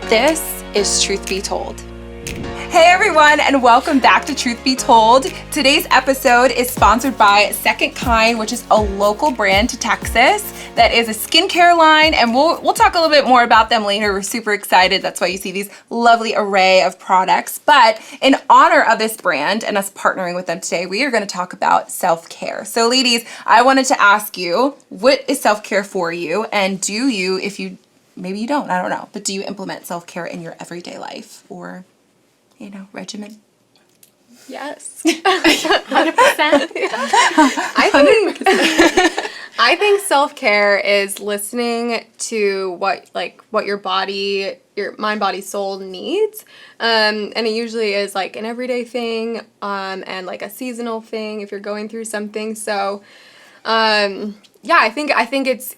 This is Truth Be Told. Hey everyone, and welcome back to Truth Be Told. Today's episode is sponsored by Second Kind, which is a local brand to Texas that is a skincare line, and we'll talk a little bit more about them later. We're super excited. That's why you see these lovely array of products. But in honor of this brand and us partnering with them today, we are going to talk about self-care. So ladies, I wanted to ask you, what is self-care for you? And do you, maybe you don't, I don't know, but do you implement self-care in your everyday life or, regimen? Yes. 100%. I think self-care is listening to what your body, your mind, body, soul needs. And it usually is like an everyday thing, and like a seasonal thing if you're going through something. So, I think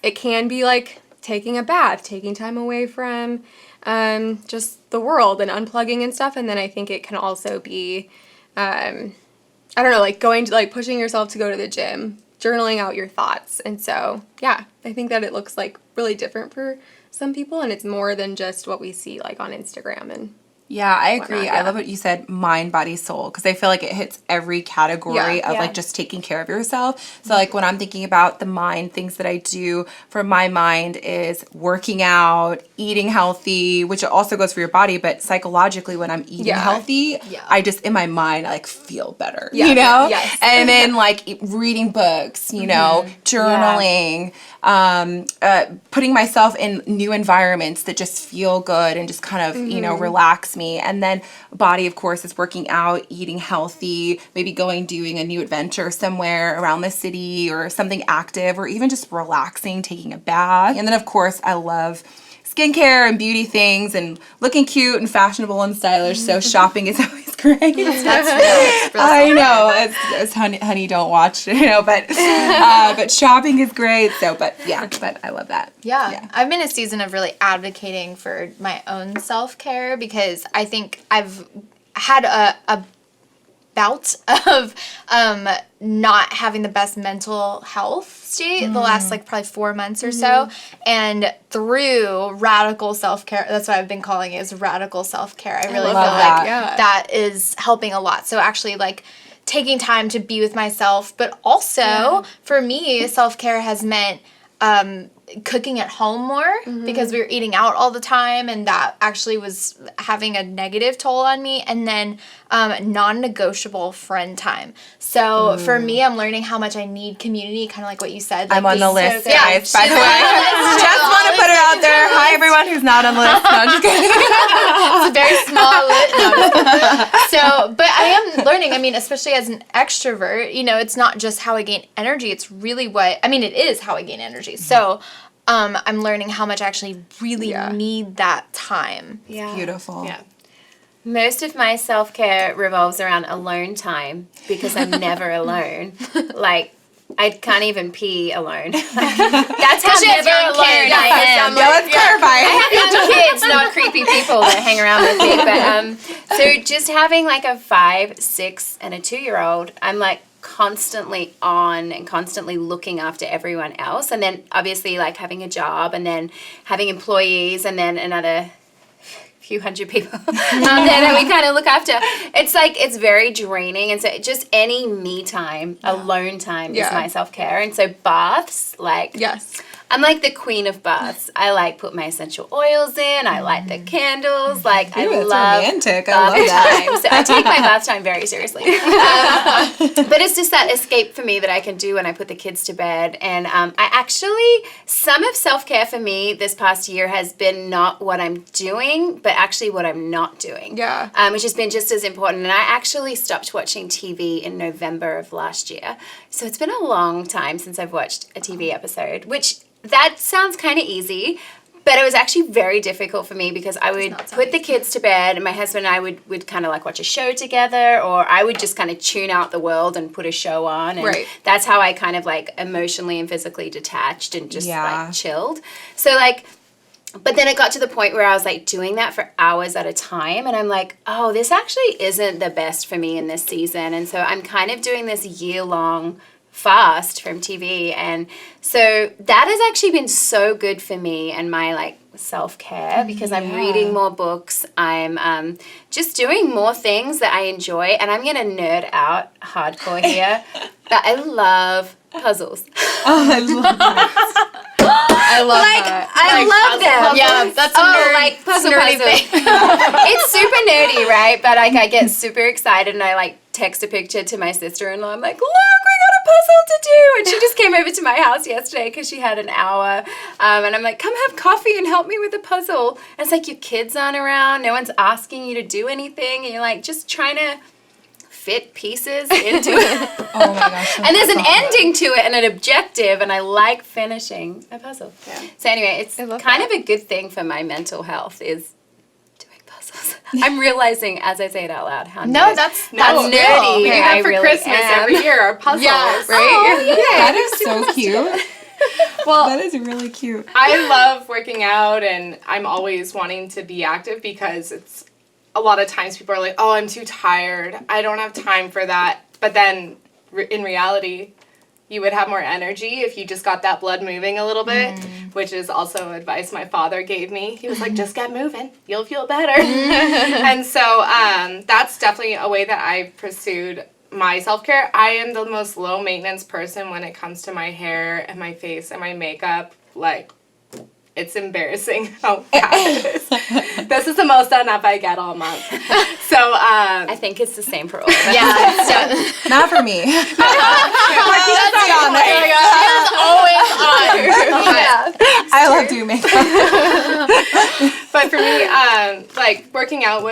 it can be like taking a bath, taking time away from just the world and unplugging and stuff. And then I think it can also be, going to pushing yourself to go to the gym, journaling out your thoughts. And so, I think that it looks like really different for some people, and it's more than just what we see like on Instagram and yeah, I agree. I love what you said, mind, body, soul, because I feel like it hits every category of like just taking care of yourself. So like when I'm thinking about the mind, things that I do for my mind is working out, eating healthy, which also goes for your body, but psychologically when I'm eating healthy, I just, in my mind, I like feel better, Yes. And then like reading books, journaling, putting myself in new environments that just feel good and just kind of, relax me. And then body, of course, is working out, eating healthy, maybe doing a new adventure somewhere around the city or something active, or even just relaxing, taking a bath. And then, of course, I love skincare and beauty things and looking cute and fashionable and stylish. So shopping is always great. That's real I know, as honey don't watch, but shopping is great. So, but I love that. Yeah. I've been in a season of really advocating for my own self-care because I think I've had a bout of not having the best mental health state the last probably 4 months or so, and through radical self-care, that's what I've been calling it, is radical self-care. I really feel like that is helping a lot. So actually taking time to be with myself, but also for me, self-care has meant cooking at home more because we were eating out all the time, and that actually was having a negative toll on me. And then non-negotiable friend time. So for me, I'm learning how much I need community, kind of like what you said. I'm on the list, guys, by the way. Just want to put it out there. Hi, everyone who's not on the list. No, I'm just kidding. It's a very small list. No, but I am learning. I mean, especially as an extrovert, it's not just how I gain energy. It's really it is how I gain energy. So I'm learning how much I actually really need that time. Yeah. Beautiful. Yeah. Most of my self-care revolves around alone time because I'm never alone. I can't even pee alone. That's how never alone I am. Let's clarify. I have young kids, not creepy people that hang around with me. But so just having a 5, 6, and a 2-year-old, I'm constantly on and constantly looking after everyone else. And then obviously having a job and then having employees and then another few hundred people out there that we kind of look after. It's very draining. And so just any me time, alone time is my self-care. And so baths, yes. I'm the queen of baths. I put my essential oils in. I light the candles. I love romantic. I love that. Time. So I take my bath time very seriously. But it's just that escape for me that I can do when I put the kids to bed. And some of self-care for me this past year has been not what I'm doing, but actually what I'm not doing. Yeah. Which has been just as important. And I actually stopped watching TV in November of last year. So it's been a long time since I've watched a TV episode, which that sounds kind of easy, but it was actually very difficult for me because I would put the kids to bed and my husband and I would kind of watch a show together, or I would just kind of tune out the world and put a show on. And that's how I kind of emotionally and physically detached and just chilled. So but then it got to the point where I was doing that for hours at a time, and I'm oh, this actually isn't the best for me in this season. And so I'm kind of doing this year-long fast from TV, and so that has actually been so good for me and my self-care because I'm reading more books. I'm just doing more things that I enjoy, and I'm going to nerd out hardcore here, but I love puzzles. Oh, I love that. I love that. I love them. Yeah, that's a like puzzle nerdy thing. It's super nerdy, right? But like I get super excited and I like text a picture to my sister-in-law. I'm like, look, we got a puzzle to do. And she just came over to my house yesterday because she had an hour. And I'm like, come have coffee and help me with the puzzle. And it's like your kids aren't around. No one's asking you to do anything. And you're like just trying to fit pieces into it. Oh my gosh. And there's an ending to it and an objective, and I like finishing a puzzle. Yeah. So anyway, it's kind of a good thing for my mental health is doing puzzles. I'm realizing as I say it out loud how that's nerdy real. We do I that for really Christmas am. every year, our puzzles, right? Oh, yeah. That is so cute. Well, That is really cute. I love working out, and I'm always wanting to be active because it's a lot of times people are like, oh, I'm too tired. I don't have time for that. But then in reality, you would have more energy if you just got that blood moving a little bit, which is also advice my father gave me. He was like, just get moving. You'll feel better. And so that's definitely a way that I pursued my self-care. I am the most low maintenance person when it comes to my hair and my face and my makeup. Like, it's embarrassing how bad it is. This is the most done up I get all month. So, I think it's the same for all of us. Yeah, so Not for me. I love doing makeup. but for me, like working out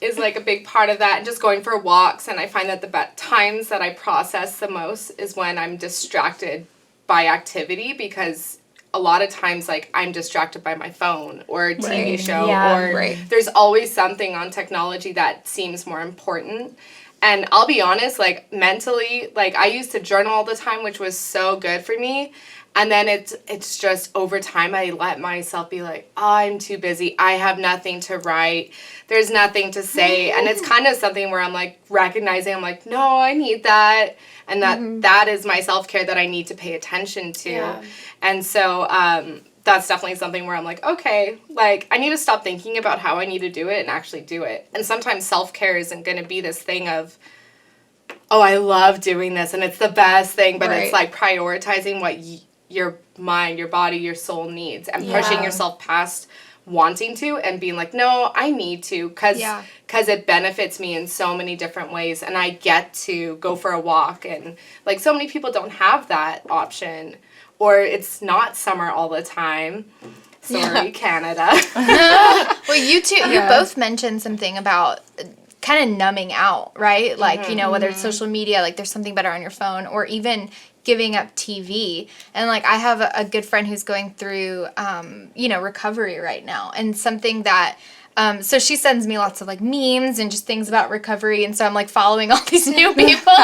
is like a big part of that, and just going for walks. And I find that the times that I process the most is when I'm distracted by activity, because a lot of times, like, I'm distracted by my phone or a TV show, or there's always something on technology that seems more important. And I'll be honest, like, mentally, like, I used to journal all the time, which was so good for me. And then it's just over time, I let myself be like, oh, I'm too busy. I have nothing to write. There's nothing to say. And it's kind of something where I'm, like, recognizing, I'm like, no, I need that. And that is my self-care that I need to pay attention to. Yeah. And so that's definitely something where I'm like, okay, like, I need to stop thinking about how I need to do it and actually do it. And sometimes self-care isn't going to be this thing of, oh, I love doing this and it's the best thing, but it's like prioritizing what your mind, your body, your soul needs, and pushing yourself past wanting to and being like, no, I need to, because it benefits me in so many different ways, and I get to go for a walk. And like, so many people don't have that option, or it's not summer all the time. Sorry, Canada. well, you both mentioned something about kind of numbing out, right? Like, you know, whether it's social media, like there's something better on your phone, or even giving up TV. And like, I have a good friend who's going through, recovery right now, and something that, so she sends me lots of like memes and just things about recovery. And so I'm like following all these new people.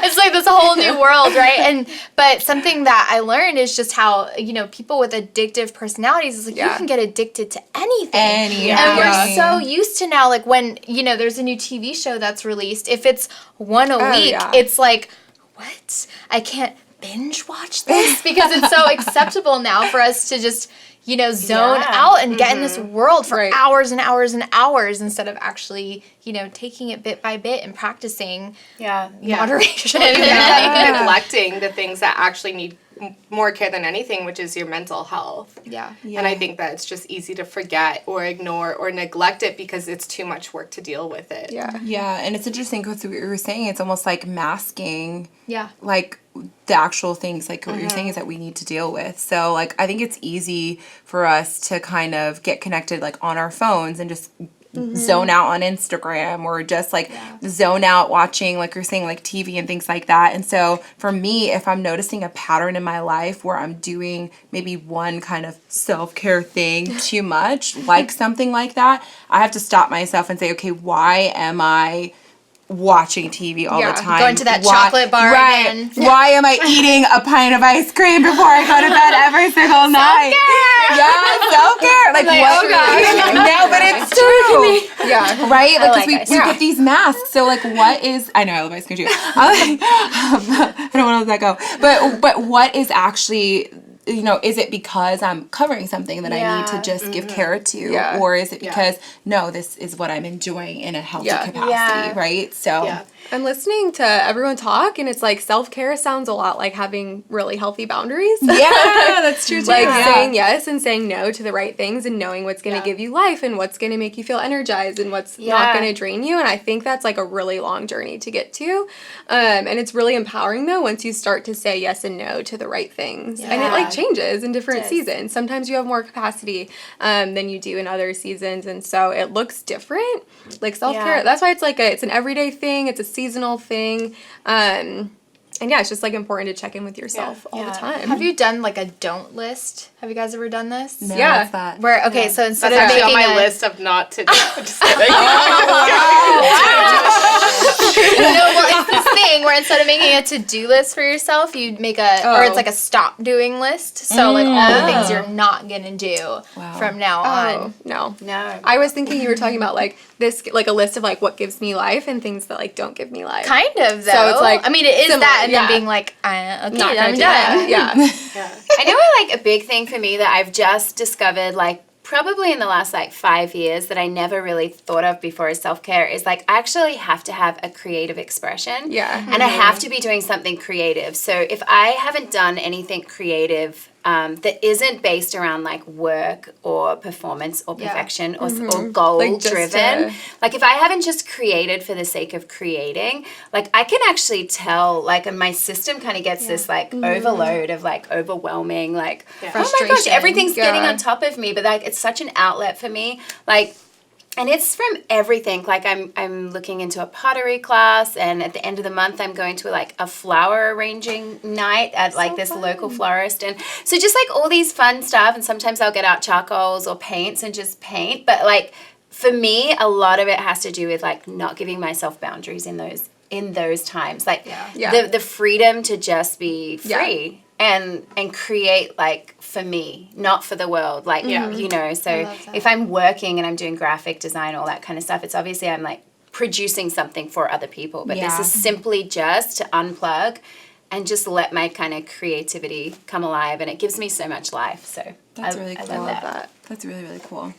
It's like this whole new world, right? But something that I learned is just how, people with addictive personalities is like, you can get addicted to anything. And we're so used to now, like when, there's a new TV show that's released, if it's one a week, it's like, what? I can't binge watch this, because it's so acceptable now for us to just, zone out and get in this world for hours and hours and hours, instead of actually, taking it bit by bit and practicing moderation. Neglecting the things that actually need more care than anything, which is your mental health. And I think that it's just easy to forget or ignore or neglect it because it's too much work to deal with it. And it's interesting because what you were saying, it's almost like masking like the actual things, like what you're saying is that we need to deal with. So like, I think it's easy for us to kind of get connected like on our phones and just zone out on Instagram, or just like zone out watching, like you're saying, like TV and things like that. And so for me, if I'm noticing a pattern in my life where I'm doing maybe one kind of self-care thing too much, like something like that, I have to stop myself and say, okay, why am I watching TV all the time? Going to that chocolate bar again. Why am I eating a pint of ice cream before I go to bed every single night? Self-care. Like what? No, but it's true. Right? Like, because we get these masks. So like, what is? I know I love ice cream too. I don't want to let that go. But what is actually is it because I'm covering something that I need to just give care to? Yeah. Or is it because, no, this is what I'm enjoying in a healthy capacity, right? So I'm listening to everyone talk, and it's like self-care sounds a lot like having really healthy boundaries. yeah, that's true too. Like saying yes and saying no to the right things and knowing what's going to give you life and what's going to make you feel energized and what's not going to drain you. And I think that's like a really long journey to get to. And it's really empowering though once you start to say yes and no to the right things. And it like changes in different seasons. Sometimes you have more capacity than you do in other seasons. And so it looks different. Like self-care, that's why it's like it's an everyday thing. It's a seasonal thing. And yeah, it's just like important to check in with yourself all the time. Have you done like a don't list? Have you guys ever done this? No, Yeah. what's that? Where so instead That's of actually making on my a list of not to do. Just kidding. no, well, it's this thing where instead of making a to-do list for yourself, you make or it's like a stop doing list. So like all the things you're not gonna do from now on. No. No. I was thinking you were talking about like this, like a list of like what gives me life and things that like don't give me life. Kind of though. So it's like I mean, it is similar, that, and yeah. then being like, okay, Not I'm gonna done. do that. Yeah. I know like a big thing for me that I've just discovered like probably in the last like 5 years that I never really thought of before as self-care is like I actually have to have a creative expression. Yeah. And I have to be doing something creative. So if I haven't done anything creative that isn't based around like work or performance or perfection or goal Like, just driven, to- like if I haven't just created for the sake of creating, like I can actually tell like my system kind of gets this like overload of like overwhelming like oh my gosh, Frustration. everything's getting Yeah. on top of me, but like it's such an outlet for me, like. And it's from everything. Like I'm looking into a pottery class, and at the end of the month I'm going to like a flower arranging night at like this local florist, and so just like all these fun stuff. And sometimes I'll get out charcoals or paints and just paint. But like for me, a lot of it has to do with like not giving myself boundaries in those times. Like the freedom to just be free. And create like for me, not for the world. Like you know, so if I'm working and I'm doing graphic design, all that kind of stuff, it's obviously I'm like producing something for other people. But this is simply just to unplug and just let my kind of creativity come alive, and it gives me so much life. So That's really cool. I love that. That's really, really cool.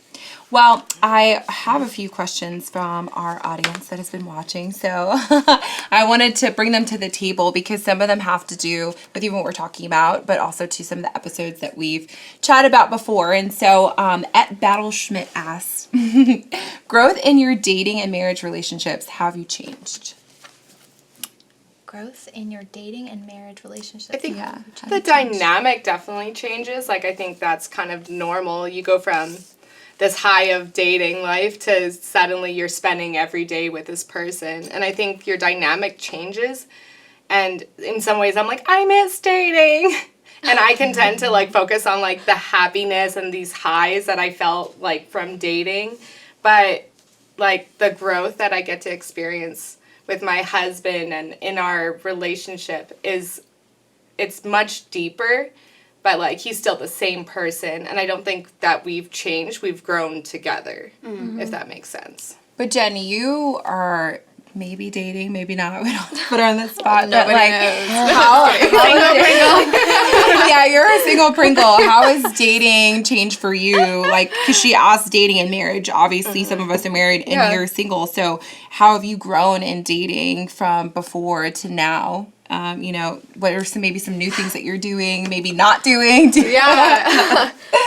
Well, I have a few questions from our audience that has been watching. So I wanted to bring them to the table because some of them have to do with even what we're talking about, but also to some of the episodes that we've chatted about before. And so at Battle Schmidt asks, growth in your dating and marriage relationships, have you changed? Growth in your dating and marriage relationships. I think the dynamic definitely changes. Like, I think that's kind of normal. You go from this high of dating life to suddenly you're spending every day with this person. And I think your dynamic changes. And in some ways, I'm like, I miss dating. And I can tend to, like, focus on, like, the happiness and these highs that I felt, like, from dating. But, like, the growth that I get to experience with my husband and in our relationship it's much deeper, but like he's still the same person, and I don't think that we've changed. We've grown together, if that makes sense. But Jen, you are maybe dating, maybe not. We don't put her on the spot. But like, yeah, you're a single Pringle. How has dating changed for you? Like, because she asked dating and marriage. Obviously, some of us are married and you're single. So how have you grown in dating from before to now? You know, what are some new things that you're doing, maybe not doing?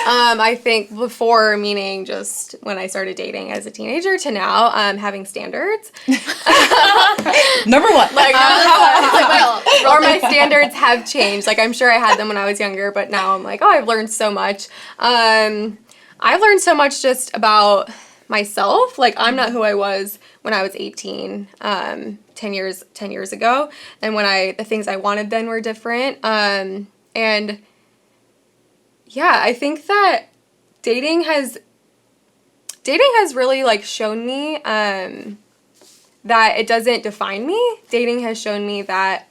I think before, meaning just when I started dating as a teenager, to now having standards. Number one. Like, or my standards have changed. Like, I'm sure I had them when I was younger, but now I'm like, oh, I've learned so much. I've learned so much just about myself. Like, I'm not who I was when I was 18, 10 years ago. And when the things I wanted then were different. And yeah, I think that dating has really like shown me that it doesn't define me. Dating has shown me that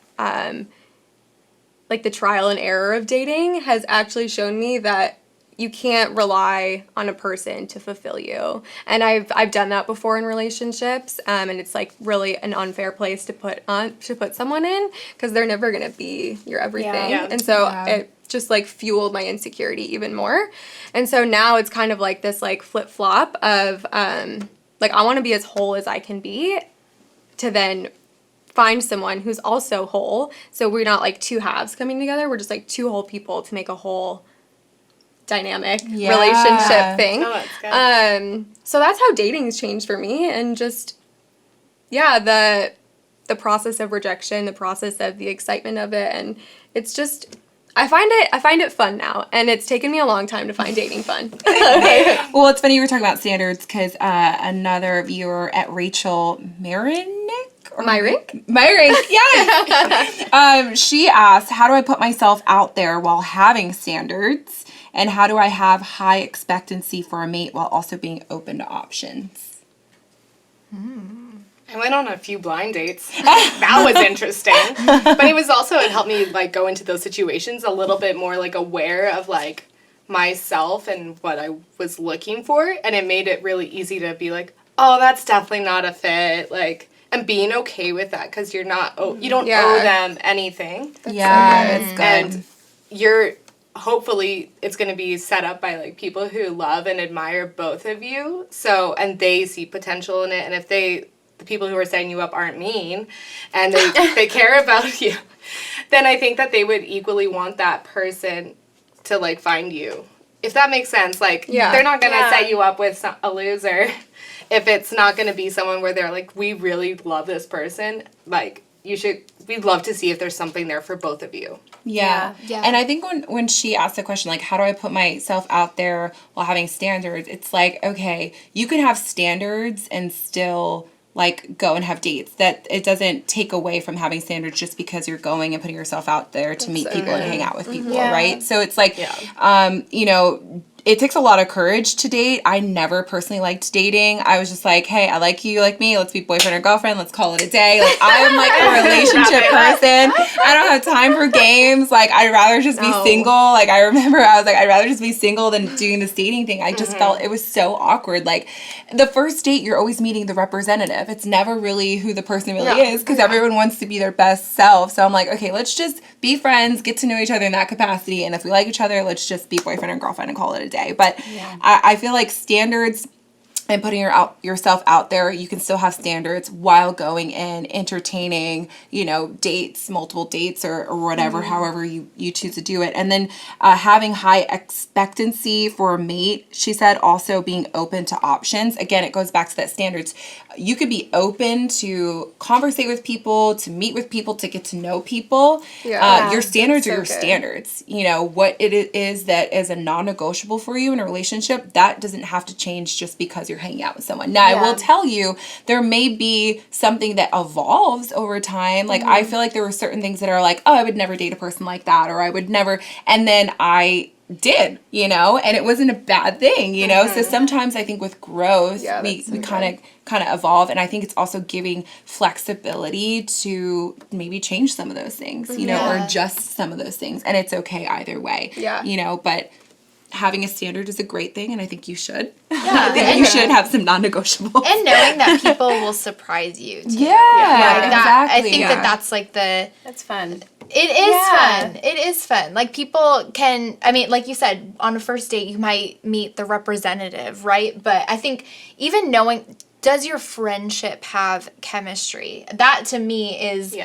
like the trial and error of dating has actually shown me that you can't rely on a person to fulfill you. And I've done that before in relationships, and it's like really an unfair place to put someone in, because they're never gonna be your everything. Yeah. And so it just like fueled my insecurity even more. And so now it's kind of like this like flip flop of like I want to be as whole as I can be, to then find someone who's also whole. So we're not like two halves coming together. We're just like two whole people to make a whole dynamic relationship thing. Oh, that's good. So that's how dating's changed for me, and just the process of rejection, the process of the excitement of it, and it's just I find it fun now, and it's taken me a long time to find dating fun. Well, it's funny you were talking about standards, because another viewer at Rachel Myrink, yes. She asked, how do I put myself out there while having standards? And how do I have high expectancy for a mate while also being open to options? I went on a few blind dates. That was interesting. But it helped me like go into those situations a little bit more like aware of like myself and what I was looking for. And it made it really easy to be like, oh, that's definitely not a fit. Like, and being okay with that, because you don't owe them anything. That's good. And hopefully it's going to be set up by like people who love and admire both of you. So, and they see potential in it. And if the people who are setting you up aren't mean and they care about you, then I think that they would equally want that person to like find you. If that makes sense. Like, they're not going to set you up with a loser if it's not going to be someone where they're like, we really love this person. Like, we'd love to see if there's something there for both of you. Yeah. And I think when she asked the question, like, how do I put myself out there while having standards? It's like, okay, you can have standards and still like go and have dates. That it doesn't take away from having standards just because you're going and putting yourself out there to meet people and hang out with people, right? So it's like, it takes a lot of courage to date. I never personally liked dating. I was just like, hey, I like you, you like me. Let's be boyfriend or girlfriend. Let's call it a day. Like, I'm like a relationship person. I don't have time for games. Like, I'd rather just be single. Like, I remember I was like, I'd rather just be single than doing this dating thing. I just felt it was so awkward. Like, the first date, you're always meeting the representative. It's never really who the person really is, because everyone wants to be their best self. So I'm like, okay, let's just be friends, get to know each other in that capacity. And if we like each other, let's just be boyfriend and girlfriend and call it a day. But I feel like standards and putting yourself out there, you can still have standards while going and entertaining, dates, multiple dates or whatever, however you choose to do it. And then having high expectancy for a mate, she said, also being open to options. Again, it goes back to that standards. You could be open to conversate with people, to meet with people, to get to know people. Your standards are your standards. What it is that is a non-negotiable for you in a relationship, that doesn't have to change just because you're hanging out with someone. Now, I will tell you, there may be something that evolves over time. Like, I feel like there were certain things that are like, oh, I would never date a person like that, or I would never, and then I did, and it wasn't a bad thing, So sometimes I think with growth, we kind of evolve, and I think it's also giving flexibility to maybe change some of those things, or adjust some of those things, and it's okay either way, but having a standard is a great thing, and I think you should. I think you should have some non-negotiables. And knowing that people will surprise you, too. Exactly. I think that's like That's fun. It is fun. It is fun. Like, people can, like you said, on a first date, you might meet the representative, right? But I think even knowing, does your friendship have chemistry? That, to me, is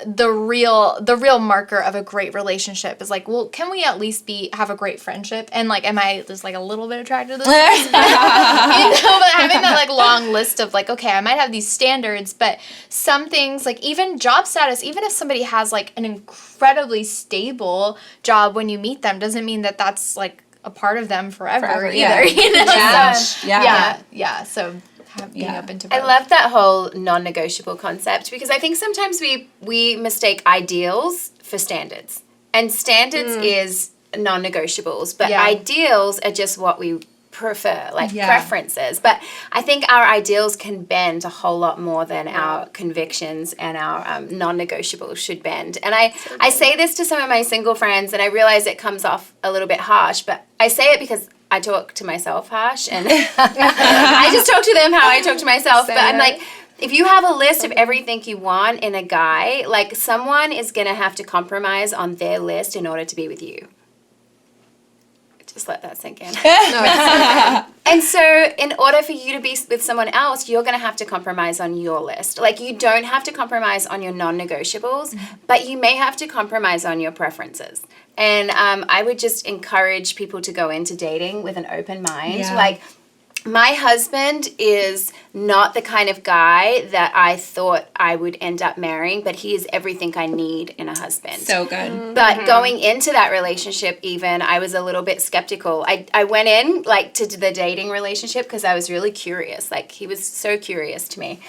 the real marker of a great relationship. Is like, well, can we at least have a great friendship? And like, am I just like a little bit attracted to this person? But having that like long list of like, okay, I might have these standards, but some things, like even job status, even if somebody has like an incredibly stable job when you meet them, doesn't mean that that's like a part of them forever either. So being open to both. I love that whole non-negotiable concept, because I think sometimes we mistake ideals for standards. And standards is non-negotiables, but ideals are just what we prefer, like preferences. But I think our ideals can bend a whole lot more than our convictions and our non-negotiables should bend. And I say this to some of my single friends, and I realize it comes off a little bit harsh, but I say it because I talk to myself harsh, and I just talk to them how I talk to myself. But I'm like, if you have a list of everything you want in a guy, like someone is going to have to compromise on their list in order to be with you. Just let that sink in. And so in order for you to be with someone else, you're going to have to compromise on your list. Like, you don't have to compromise on your non-negotiables, but you may have to compromise on your preferences. And I would just encourage people to go into dating with an open mind. Like, my husband is not the kind of guy that I thought I would end up marrying, but he is everything I need in a husband. So good. But going into that relationship even, I was a little bit skeptical. I went in, like, to the dating relationship because I was really curious. Like, he was so curious to me.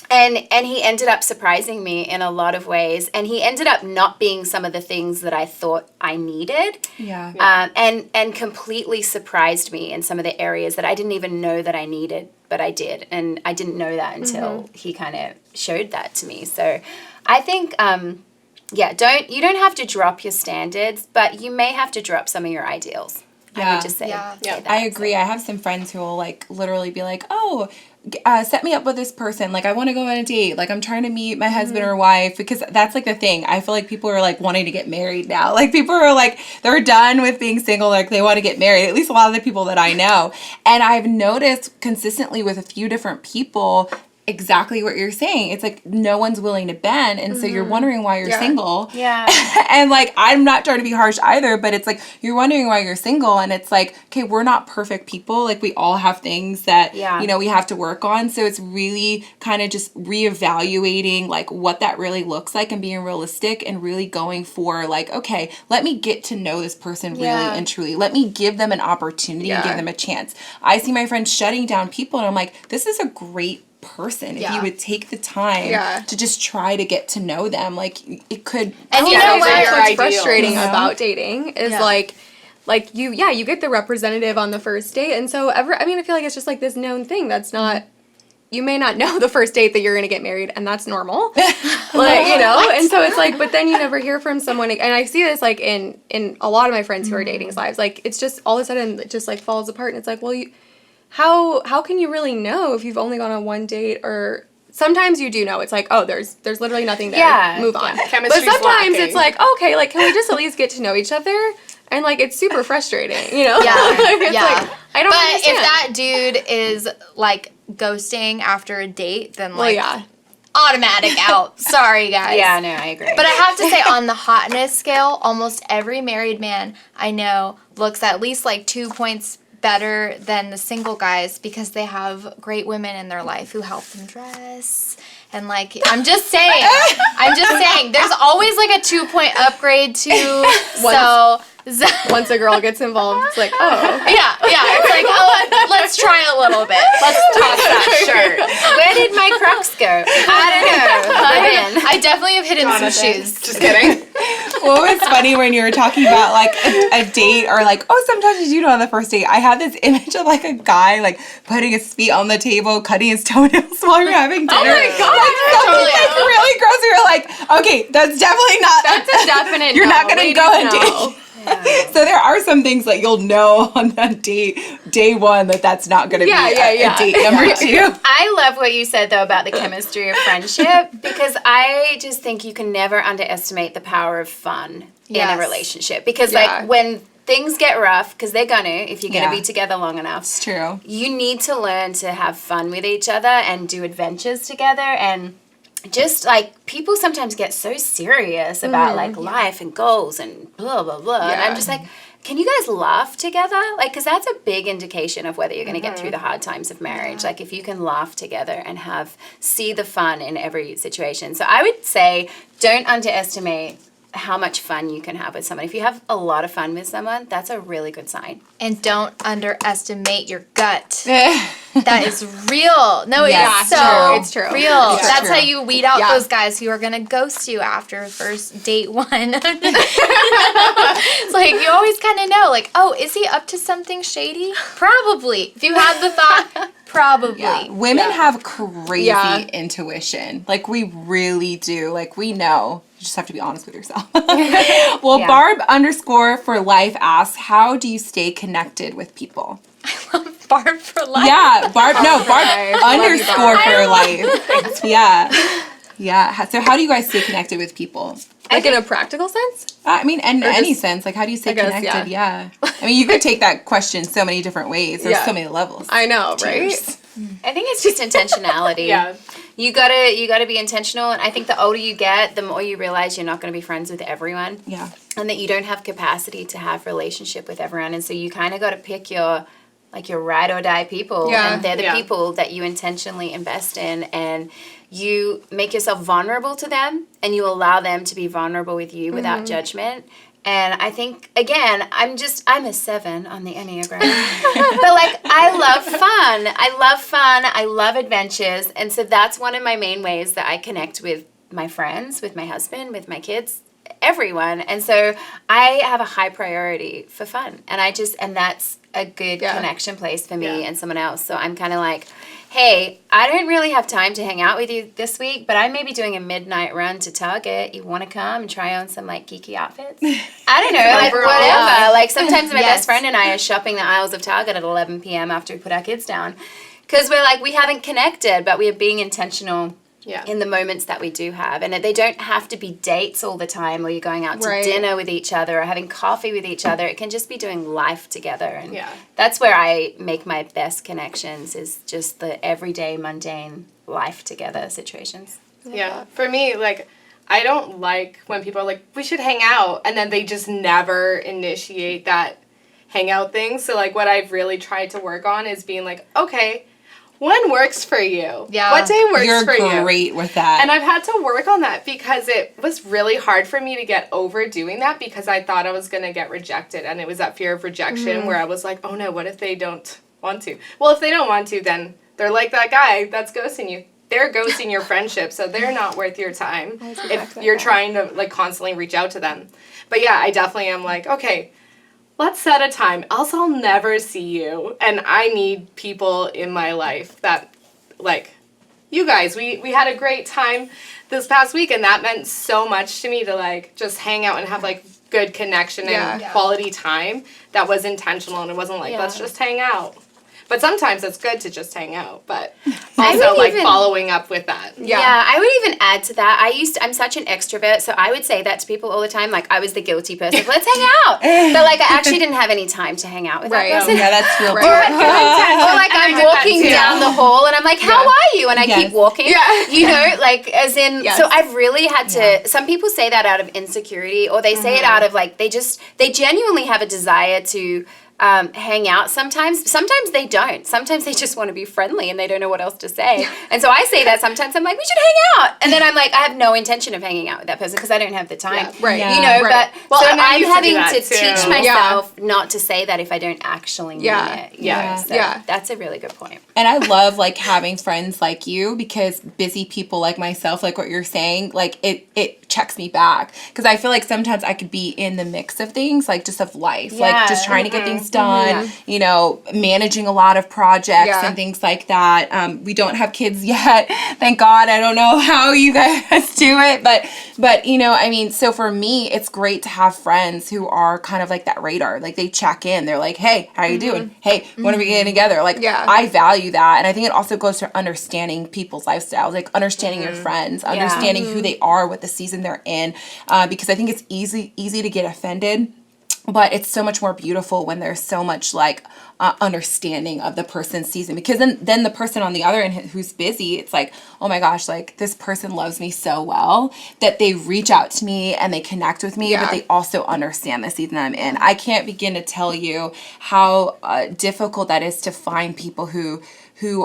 And he ended up surprising me in a lot of ways. And he ended up not being some of the things that I thought I needed. And completely surprised me in some of the areas that I didn't even know that I needed, but I did. And I didn't know that until he kind of showed that to me. So I think, you don't have to drop your standards, but you may have to drop some of your ideals. I would just say. That, I agree. I have some friends who will, like, literally be like, oh, set me up with this person. Like, I want to go on a date. Like, I'm trying to meet my husband or wife, because that's, like, the thing. I feel like people are, like, wanting to get married now. Like, people are, like, they're done with being single. Like, they want to get married. At least a lot of the people that I know. And I've noticed consistently with a few different people exactly what you're saying. It's like no one's willing to bend, and so you're wondering why you're single. And like, I'm not trying to be harsh either, but it's like you're wondering why you're single, and it's like, okay, we're not perfect people. Like, we all have things that you know, we have to work on. So it's really kind of just reevaluating like what that really looks like and being realistic and really going for like, okay, let me get to know this person really and truly. Let me give them an opportunity and give them a chance. I see my friends shutting down people, and I'm like, this is a great person. If you would take the time to just try to get to know them, like, it could. And you know what's frustrating about dating is like you get the representative on the first date, and so I feel like it's just like this known thing that's not. You may not know the first date that you're going to get married, and that's normal. Like, you know, and so it's like, but then you never hear from someone. And I see this like in a lot of my friends who are dating's lives. Like, it's just all of a sudden it just like falls apart, and it's like, well, how can you really know if you've only gone on one date? Or sometimes you do know. It's like, oh, there's literally nothing there. Move on. But sometimes it's like, okay, like, can we just at least get to know each other? And like, it's super frustrating, you know? Like, I don't understand. If that dude is like ghosting after a date, then like automatic out. Sorry, guys. Yeah, no, I agree. But I have to say, on the hotness scale, almost every married man I know looks at least like 2 points better than the single guys, because they have great women in their life who help them dress. And like, I'm just saying, there's always like a 2-point upgrade too. Once a girl gets involved, it's like, oh. It's like, oh, let's try a little bit. Let's toss that shirt. Where did my Crocs go? I don't know. I definitely have hidden some shoes. Just kidding. What was funny when you were talking about like a date, or like, oh, sometimes you do on the first date. I had this image of like a guy like putting his feet on the table, cutting his toenails while you're having dinner. Oh my God. Like, something like really gross. We were like, okay, that's definitely not. That's a definite. You're not gonna go and date. So there are some things that you'll know on that date, day one, that's not going to be a date number 2. I love what you said, though, about the chemistry of friendship, because I just think you can never underestimate the power of fun in a relationship. Because, like, when things get rough, because they're going to, if you're going to be together long enough. It's true. You need to learn to have fun with each other and do adventures together, and just like, people sometimes get so serious about like life and goals and blah blah blah, and I'm just like, can you guys laugh together? Like, because that's a big indication of whether you're going to get through the hard times of marriage. Like, if you can laugh together and see the fun in every situation. So I would say, don't underestimate how much fun you can have with someone. If you have a lot of fun with someone, that's a really good sign. And don't underestimate your gut. That is real. No, Yeah, it's so it's true. real. It's That's true. how you weed out Yeah. those guys who are gonna ghost you after first date one. It's like you always kind of know, like, oh, is he up to something shady? Probably. If you had the thought, probably. Yeah. Women have crazy Yeah. intuition. Like, we really do. Like, we know. You just have to be honest with yourself. Well, Yeah. Barb_for_life asks, how do you stay connected with people? Barb for life. Yeah, Barb life. underscore for life. Yeah. Yeah. So how do you guys stay connected with people? Like in a practical sense? I mean, in any just- sense, like how do you stay I guess, connected? Yeah. I mean, you could take that question so many different ways. There's Yeah. so many levels. I know, right? Cheers. I think it's just intentionality. Yeah. You gotta be intentional, and I think the older you get, the more you realize you're not gonna be friends with everyone. Yeah. And that you don't have capacity to have relationship with everyone, and so you kind of got to pick your ride or die people, Yeah. and they're the Yeah. people that you intentionally invest in, and you make yourself vulnerable to them, and you allow them to be vulnerable with you without judgment. And I think, again, I'm a 7 on the Enneagram. But, like, I love fun. I love adventures. And so that's one of my main ways that I connect with my friends, with my husband, with my kids, everyone. And so I have a high priority for fun. And that's a good Yeah. connection place for me Yeah. and someone else. So I'm kind of like, hey, I don't really have time to hang out with you this week, but I may be doing a midnight run to Target. You want to come and try on some, like, geeky outfits? I don't know, like, Overall. whatever. Like, sometimes my Yes. best friend and I are shopping the aisles of Target at 11 p.m. after we put our kids down. Because we're like, we haven't connected, but we are being intentional Yeah. in the moments that we do have. And they don't have to be dates all the time, or you're going out to Right. dinner with each other or having coffee with each other. It can just be doing life together. And Yeah. that's where I make my best connections, is just the everyday, mundane life together situations. Yeah. For me, like, I don't like when people are like, we should hang out, and then they just never initiate that hangout thing. So, like, what I've really tried to work on is being like, okay, when works for you? Yeah. What day works You're for you? great with that. And I've had to work on that because it was really hard for me to get over doing that, because I thought I was going to get rejected. And it was that fear of rejection where I was like, oh no, what if they don't want to? Well, if they don't want to, then they're like that guy that's ghosting you. They're ghosting your friendship, so they're not worth your time if you're trying to, like, constantly reach out to them. But yeah, I definitely am like, okay, let's set a time, else I'll never see you. And I need people in my life that, like, you guys, we had a great time this past week, and that meant so much to me to, like, just hang out and have, like, good connection and Yeah. quality time that was intentional, and it wasn't like, Yeah. let's just hang out. But sometimes it's good to just hang out, but I also, would like, even- following up with that. Yeah. Yeah, I would even add to that. I'm such an extrovert, so I would say that to people all the time. Like, I was the guilty person. Let's hang out. But, like, I actually didn't have any time to hang out with Right. that person. yeah, that's real. Right. Or, like, I'm did that walking too. down the hall and I'm like, how are you? And I Yes. keep walking. Yeah. You know, like, as in, Yes. so I've really had to, some people say that out of insecurity, or they say it out of, like, they genuinely have a desire to hang out sometimes. Sometimes they don't. Sometimes they just want to be friendly and they don't know what else to say. And so I say that sometimes. I'm like, we should hang out. And then I'm like, I have no intention of hanging out with that person because I don't have the time. Yeah. Right. Yeah. You know, Right. but Well, so and I I'm used to do having that to too. teach myself not to say that if I don't actually mean Yeah. it. you Yeah. know, so Yeah. that's a really good point. And I love, like, having friends like you, because busy people like myself, like what you're saying, like, it checks me back. Because I feel like sometimes I could be in the mix of things, like, just of life. Like, Yeah. just trying to get things done, you know, managing a lot of projects Yeah. and things like that. We don't have kids yet. Thank God. I don't know how you guys do it. But you know, I mean, so for me, it's great to have friends who are kind of like that radar. Like, they check in. They're like, hey, how you doing? Hey, when are we getting together? Like, Yeah. I value that. And I think it also goes to understanding people's lifestyles, like understanding your friends, understanding who they are, what the season they're in. Because I think it's easy to get offended. But it's so much more beautiful when there's so much, like, understanding of the person's season, because then the person on the other end who's busy, it's like, oh my gosh, like this person loves me so well that they reach out to me and they connect with me, but they also understand the season I'm in. I can't begin to tell you how difficult that is to find people who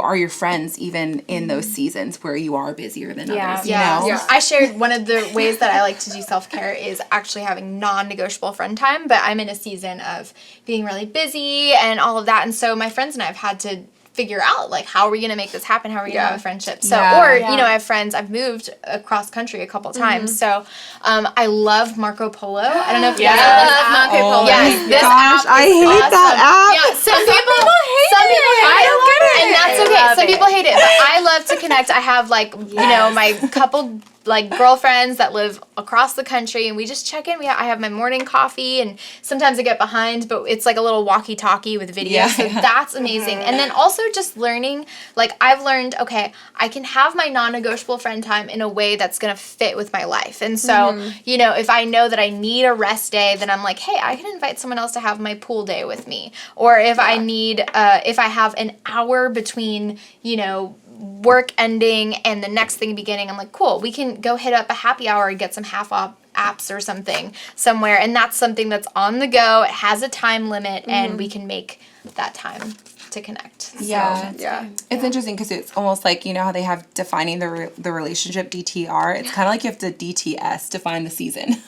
are your friends even in those seasons where you are busier than others, you know? I shared one of the ways that I like to do self-care is actually having non-negotiable friend time, but I'm in a season of being really busy and all of that, and so my friends and I have had to figure out, like, how are we going to make this happen? How are we going to have a friendship? So, you know, I have friends, I've moved across country a couple times, so I love Marco Polo. I don't know if you guys love Marco Polo. Yes, this gosh, app I is hate awesome. that app. Yeah, some people hate it. I don't get it. And that's okay. Some people hate it, but I love to connect. I have, like, you know, my couple like girlfriends that live across the country, and we just check in. I have my morning coffee, and sometimes I get behind, but it's like a little walkie-talkie with video, so that's amazing. And then also just learning, like I've learned, okay, I can have my non-negotiable friend time in a way that's gonna fit with my life. And so, you know, if I know that I need a rest day, then I'm like, hey, I can invite someone else to have my pool day with me. Or if I need, if I have an hour between, you know, work ending and the next thing beginning, I'm like, cool, we can go hit up a happy hour and get some half off apps or something somewhere, and that's something that's on the go. It has a time limit, and we can make that time to connect. It's interesting because it's almost like, you know how they have defining the relationship, DTR. It's kind of like you have to DTS, define the season.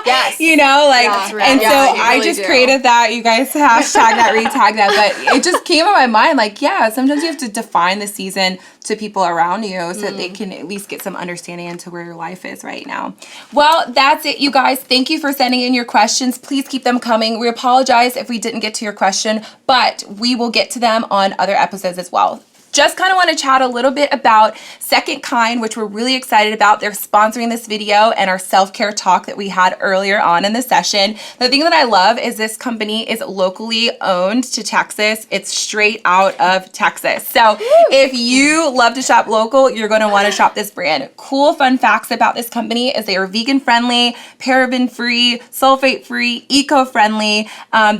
Yes. You know, like, and so I really just do. created that. You guys hashtag that, retag that, but it just came in my mind, like, yeah, sometimes you have to define the season to people around you so that they can at least get some understanding into where your life is right now. Well, that's it, you guys. Thank you for sending in your questions. Please keep them coming. We apologize if we didn't get to your question, but we will get to them on other episodes as well. Just kind of want to chat a little bit about Second Kind, which we're really excited about. They're sponsoring this video and our self-care talk that we had earlier on in the session. The thing that I love is this company is locally owned to Texas. It's straight out of Texas. So if you love to shop local, you're going to want to shop this brand. Cool fun facts about this company is they are vegan friendly, paraben free, sulfate free, eco-friendly.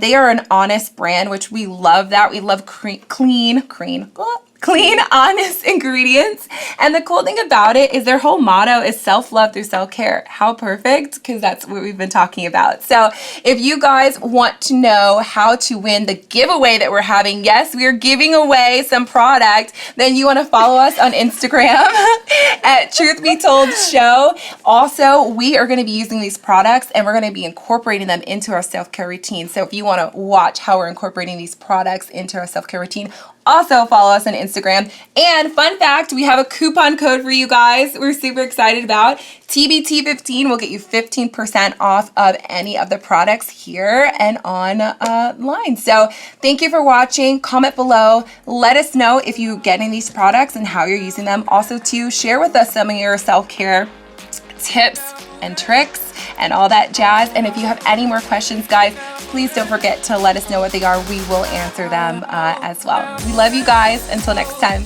They are an honest brand, which we love that. We love clean, honest ingredients. And the cool thing about it is their whole motto is self-love through self-care. How perfect, because that's what we've been talking about. So if you guys want to know how to win the giveaway that we're having, yes, we are giving away some product, then you want to follow us on Instagram at Truth Be Told Show. Also, we are going to be using these products and we're going to be incorporating them into our self-care routine. So if you want to watch how we're incorporating these products into our self-care routine, also follow us on Instagram. And fun fact, we have a coupon code for you guys we're super excited about. TBT15 will get you 15% off of any of the products here and online. So thank you for watching. Comment below. Let us know if you're getting these products and how you're using them. Also to share with us some of your self-care tips and tricks and all that jazz. And if you have any more questions, guys, please don't forget to let us know what they are. We will answer them as well. We love you guys. Until next time.